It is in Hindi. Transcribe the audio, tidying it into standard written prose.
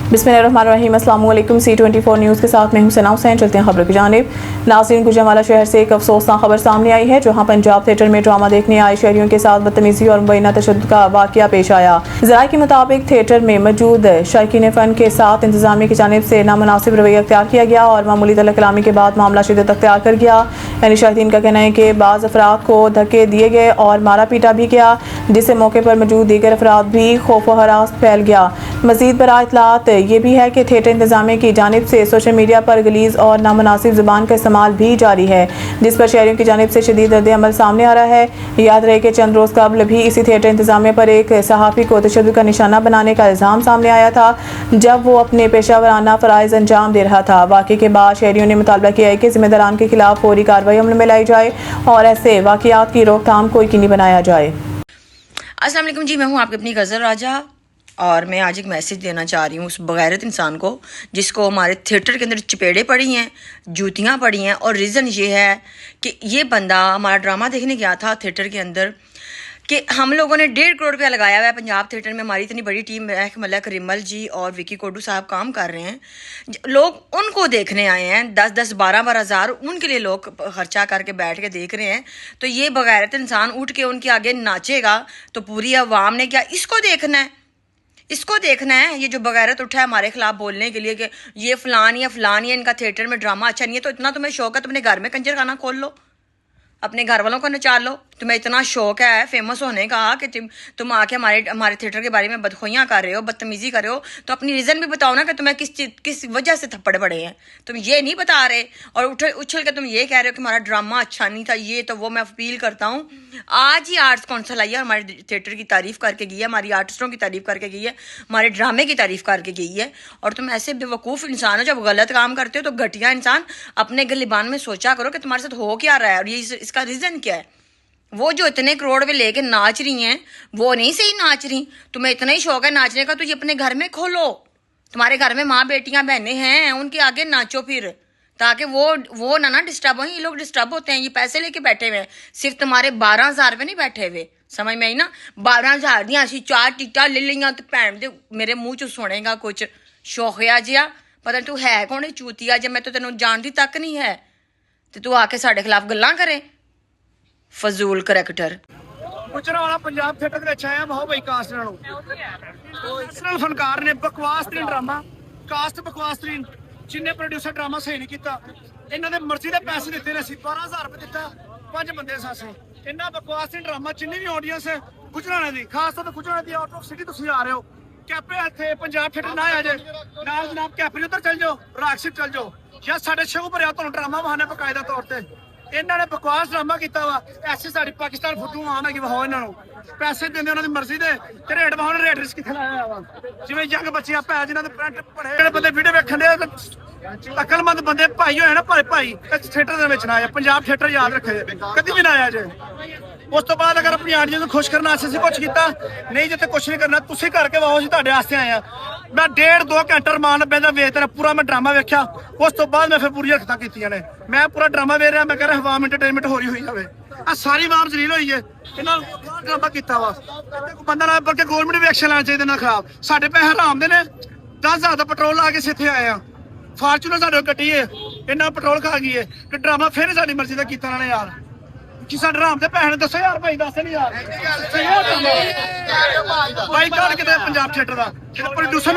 बिस्मिल्लाहिर्रहमानिर्रहीम। अस्सलाम वालेकुम। C24 न्यूज़ के साथ मैं हूं सना हुसैन। चलते हैं खबरों की जानिब। नाज़रीन, गुजरांवाला शहर से एक अफसोसनाक खबर सामने आई है, जहां पंजाब थिएटर में ड्रामा देखने आए शहरियों के साथ बदतमीजी और मुबैना तशद्दुद का वाक़या पेश आया। ज़राए के मुताबिक थिएटर में मौजूद शायकीन फ़न के साथ इंतज़ामिया की जानिब से नामुनासिब रवैया अख्तियार किया गया और मामूली तलब कलामी के बाद मामला शिद्दत अख्तियार कर गया। यानी शाहिदीन का कहना है कि बाज़ अफराद को धक्के दिए गए और मारा पीटा भी गया, जिससे मौके पर मौजूद दीगर अफराद भी खौफ व हरास फैल गया। मज़ीद बराह इत्तलात ये भी है कि थिएटर इंतजामिया की जानिब से सोशल मीडिया पर गलीज और नामुनासिब ज़ुबान का इस्तेमाल भी जारी है, जिस पर शहरियों की जानिब से शदीद रद्द अमल सामने आ रहा है। याद रहे कि चंद रोज़ कबल भी इसी थिएटर इंतजामिया पर एक सहाफ़ी को तशद्दुद का निशाना बनाने का इल्ज़ाम सामने आया था, जब वो अपने पेशावराना फ़राइज़ अंजाम दे रहा था। वाक़े के बाद शहरियों ने मुतालबा किया है कि ज़िम्मेदारान के खिलाफ फौरी कार्रवाई अमल में लाई जाए और ऐसे वाक़यात की रोकथाम को यकीनी बनाया जाए। अस्सलाम वालेकुम जी, मैं हूँ आपकी अपनी गज़ल राजा और मैं आज एक मैसेज देना चाह रही हूँ उस बगैरत इंसान को जिसको हमारे थिएटर के अंदर चपेड़े पड़ी हैं, जूतियाँ पड़ी हैं। और रीज़न ये है कि ये बंदा हमारा ड्रामा देखने गया था थिएटर के अंदर कि हम लोगों ने 1.5 करोड़ रुपया लगाया हुआ है पंजाब थिएटर में। हमारी इतनी बड़ी टीम है, मलक रिमल जी और विकी कोडू साहब काम कर रहे हैं। लोग उनको देखने आए हैं, 10-10 12-12 हज़ार उनके लिए लोग खर्चा करके बैठ के देख रहे हैं। तो ये बगैरत इंसान उठ के उनके आगे नाचेगा तो पूरी अवाम ने क्या इसको देखना है? इसको देखना है। ये जो बगैरत उठा है हमारे खिलाफ बोलने के लिए कि ये फलान या इनका थिएटर में ड्रामा अच्छा नहीं है, तो इतना तुम्हें शौक है, अपने घर में कंजर खाना खोल लो, अपने घर वालों को नचा लो। तुम्हें इतना शौक है फेमस होने का कि तुम आके हमारे थिएटर के बारे में बदखोइयाँ कर रहे हो, बदतमीजी कर रहे हो, तो अपनी रीज़न भी बताओ ना कि तुम्हें किस वजह से थप्पड़ पड़े हैं। तुम ये नहीं बता रहे और उछल के तुम ये कह रहे हो कि हमारा ड्रामा अच्छा नहीं था। ये तो वो मैं अपील करता हूँ, आज ही आर्ट्स काउंसिल आई है, हमारे थिएटर की तारीफ़ करके गई है, हमारी आर्टिस्टों की तारीफ़ करके गई है, हमारे ड्रामे की तारीफ़ करके गई है। और तुम ऐसे बेवकूफ़ इंसान हो, जब गलत काम करते हो तो घटिया इंसान अपने गिलिबान में सोचा करो कि तुम्हारे साथ हो क्या रहा है और ये इसका रीज़न क्या है। वो जो इतने करोड़ में लेके नाच रही हैं वो नहीं सही नाच रही। तुम्हें इतना ही शौक है नाचने का तो ये अपने घर में खोलो। तुम्हारे घर में माँ बेटियां बहनें हैं, उनके आगे नाचो फिर, ताकि वो ना डिस्टर्ब हो। ये लोग डिस्टर्ब होते हैं, ये पैसे लेके बैठे हुए हैं, सिर्फ तुम्हारे 12,000 पे नहीं बैठे हुए। समझ में आई ना? 12,000 दियां असी 4 टिकटां ले लियां तो भैन दे मेरे मुंह चो सुनेगा कुछ शौकिया जिहा। पता तू है कौन चूतिया, जब मैं तो तेनों जानती तक नहीं है तो तू आके साढ़े खिलाफ गल्लां करे। फजूल करैक्टर। गुजरांवाला पंजाब थिएटर ਦੇ ਵਿੱਚ ਆਇਆ ਬਹੁਤ ਬਈ ਕਾਸਟ ਨਾਲੋਂ ਨੈਸ਼ਨਲ ਫਨਕਾਰ ਨੇ ਬਕਵਾਸ ਤਰੀਨ ਡਰਾਮਾ, ਕਾਸਟ ਬਕਵਾਸ ਤਰੀਨ, ਜਿੰਨੇ ਪ੍ਰੋਡਿਊਸਰ ਡਰਾਮਾ ਸਹੀ ਨਹੀਂ ਕੀਤਾ। ਇਹਨਾਂ ਦੇ ਮਰਜ਼ੀ ਦੇ ਪੈਸੇ ਦਿੱਤੇ ਨੇ, ਅਸੀਂ 12,000 ਰੁਪਏ ਦਿੱਤਾ, 5 ਬੰਦੇ ਸਾਸੇ। ਇੰਨਾ ਬਕਵਾਸ ਤਰੀਨ ਡਰਾਮਾ, ਜਿੰਨੀ ਵੀ ਆਡੀਅנס ਹੈ ਗੁਜਰਾਂਵਾਲੇ ਦੀ, ਖਾਸ ਤੌਰ ਤੇ ਗੁਜਰਾਂਵਾਲੇ ਦੀ ਆਊਟ ਆਫ ਸਿਟੀ ਤੁਸੀਂ ਆ ਰਹੇ ਹੋ, ਕੈਪੇ ਇੱਥੇ ਪੰਜਾਬ ਥੀਏਟਰ ਨਾ ਆ ਜਾਏ ਨਾਲ ਜਨਾਬ, ਕੈਪੇ ਉੱਧਰ ਚੱਲ ਜਾਓ, ਰਾਕਸਿਕ ਚੱਲ ਜਾਓ, ਜਾਂ ਸਾਡੇ ਸ਼ੋਅ ਭਰਿਆ ਤੁਹਾਨੂੰ ਡਰਾਮਾ ਵਹਾਣਾ ਬਕਾਇਦਾ ਤੌਰ ਤੇ। ਇਹਨਾਂ ਨੇ ਬਕਵਾਸ ਡਰਾਮਾ ਕੀਤਾ ਵਾ। ਐਸੇ ਸਾਡੀ ਪਾਕਿਸਤਾਨ ਫੁੱਟੂ ਆਮ ਹੈਗੀ, ਵਹਾਓ ਇਹਨਾਂ ਨੂੰ ਪੈਸੇ ਦਿੰਦੇ ਉਹਨਾਂ ਦੀ ਮਰਜ਼ੀ ਦੇ, ਤੇ ਰੇਟ ਵਹਾਉਣ, ਰੇਟ ਰਿਸਕ ਕਿੱਥੇ ਲਾਇਆ ਵਾ। ਜਿਵੇਂ ਯੰਗ ਬੱਚੀਆਂ ਭੈ ਜਿਨ੍ਹਾਂ ਦੇ ਪੈਂਟ ਬਣੇ, ਜਿਹੜੇ ਬੰਦੇ ਵੀਡੀਓ ਵੇਖਣ ਦੇ ਅਕਲਮੰਦ ਬੰਦੇ ਭਾਈ ਹੋਏ ਨਾ, ਭਾਈ ਥੀਏਟਰ ਦੇ ਵਿੱਚ ਨਾ ਆਇਆ। ਪੰਜਾਬ ਥੀਏਟਰ ਯਾਦ ਰੱਖੇ, ਕਦੀ ਵੀ ਨਾ ਆਇਆ ਜੇ। ਉਸ ਤੋਂ ਬਾਅਦ ਅਗਰ ਆਪਣੀ ਆਡੀਅנס ਨੂੰ ਖੁਸ਼ ਕਰਨ ਵਾਸਤੇ ਅਸੀਂ ਕੁਛ ਕੀਤਾ, ਨਹੀਂ ਜਿੱਥੇ ਕੁਛ ਨਹੀਂ ਕਰਨਾ ਤੁਸੀਂ ਕਰਕੇ ਵਾਓ ਜੀ, ਤੁਹਾਡੇ ਵਾਸਤੇ ਆਏ ਆ। ਮੈਂ 1.5-2 ਘੰਟੇ ਰਮਾਨ ਬੈਦਾ ਵੇਖ ਰਿਹਾ, ਪੂਰਾ ਮੈਂ ਡਰਾਮਾ ਵੇਖਿਆ। ਉਸ ਤੋਂ ਬਾਅਦ ਮੈਂ ਫਿਰ ਪੂਰੀ ਹਰਕਤਾਂ ਕੀਤੀਆਂ ਨੇ। ਮੈਂ ਪੂਰਾ ਡਰਾਮਾ ਵੇਖ ਰਿਹਾ, ਮੈਂ ਕਹਿ ਰਿਹਾ ਹਵਾਮ ਇੰਟਰਟੇਨਮੈਂਟ ਹੋ ਰਹੀ ਹੋਈ ਜਾਵੇ। ਆ ਸਾਰੀ ਆਵਾਮ ਜ਼ਲੀਲ ਹੋਈ ਹੈ, ਇਹਨਾਂ ਨੂੰ ਡਰਾਮਾ ਕੀਤਾ ਵਾ। ਬੰਦਾ ਨਾਲ ਬਲਕਿ ਗੌਰਮੈਂਟ ਵੀ ਐਕਸ਼ਨ ਲੈਣਾ ਚਾਹੀਦਾ ਨਾ ਖਰਾਬ। ਸਾਡੇ ਪੈਸੇ ਹਰਾਮ ਦੇ ਨੇ, 10,000 ਦਾ ਪੈਟਰੋਲ ਲਾ ਕੇ ਇੱਥੇ ਆਏ ਆ। ਫਾਰਚੂਨਰ ਸਾਡੇ ਗੱਡੀ ਹੈ, ਇੰਨਾ ਪੈਟਰੋਲ ਖਾ ਗਈ ਹੈ ਕਿ ਡਰਾਮਾ ਫਿਰ ਸਾਡੀ ਮਰਜ਼ੀ ਦਾ ਕੀਤਾ ਇਹਨਾਂ ਨੇ ਯਾਰ। ਕਿ ਸਾਡੇ ਰਾਮ ਦੇ ਭੈਣ ਦੱਸੋ ਯਾਰ, ਭਾਈ ਦੱਸ ਨਹੀਂ ਯਾਰ। ਬਾਈਕਾਟ ਕਿਤੇ ਪੰਜਾਬ ਥੀਏਟਰ ਦਾ, ਜਿਹੜਾ ਪ੍ਰੋਡਿਊਸਰ